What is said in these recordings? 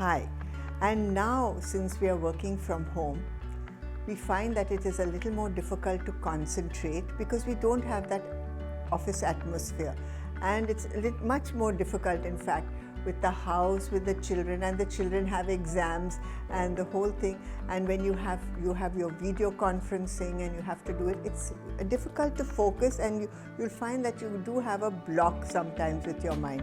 Hi. And now, since we are working from home, we find that it is a little more difficult to concentrate because we don't have that office atmosphere. And it's much more difficult, in fact, with the house, with the children, and the children have exams and the whole thing. And when you have your video conferencing and you have to do it, it's difficult to focus, and you'll find that you do have a block sometimes with your mind.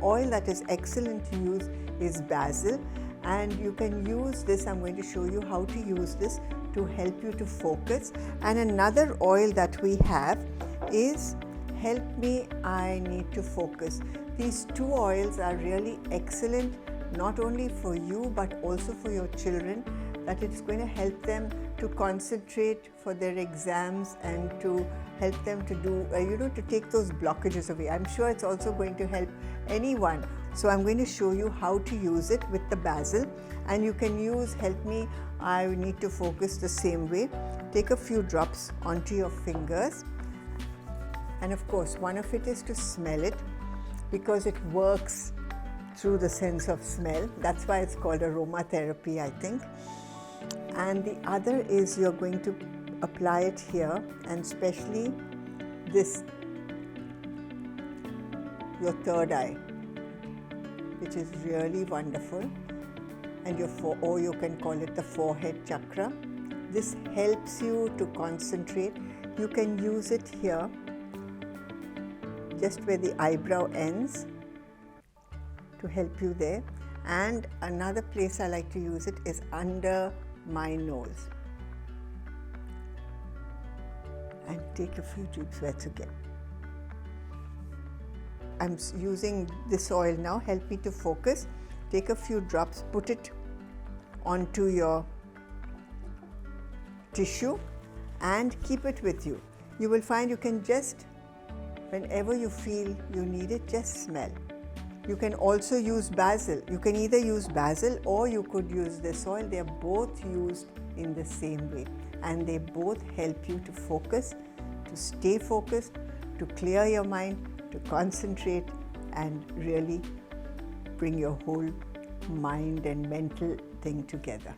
Oil that is excellent to use is basil, and you can use this. I'm going to show you how to use this to help you to focus. And another oil that we have is Help Me, I Need to Focus. These two oils are really excellent, not only for you but also for your children, that it's going to help them to concentrate for their exams and to help them to do, to take those blockages away. I'm sure it's also going to help anyone. So I'm going to show you how to use it with the basil, and you can use Help Me, I Need to Focus the same way. Take a few drops onto your fingers, and of course one of it is to smell it because it works through the sense of smell. That's why it's called aromatherapy, I think. And the other is you're going to apply it here, and especially this, your third eye, which is really wonderful, and or you can call it the forehead chakra. This helps you to concentrate. You can use it here, just where the eyebrow ends, to help you there. And another place I like to use it is under my nose. And take a few deep breaths again. I'm using this oil now. Help me to focus. Take a few drops, put it onto your tissue and keep it with you. You will find you can just, whenever you feel you need it, just smell. You can also use basil. You can either use basil or you could use this oil. They are both used in the same way, and they both help you to focus, to stay focused, to clear your mind, to concentrate, and really bring your whole mind and mental thing together.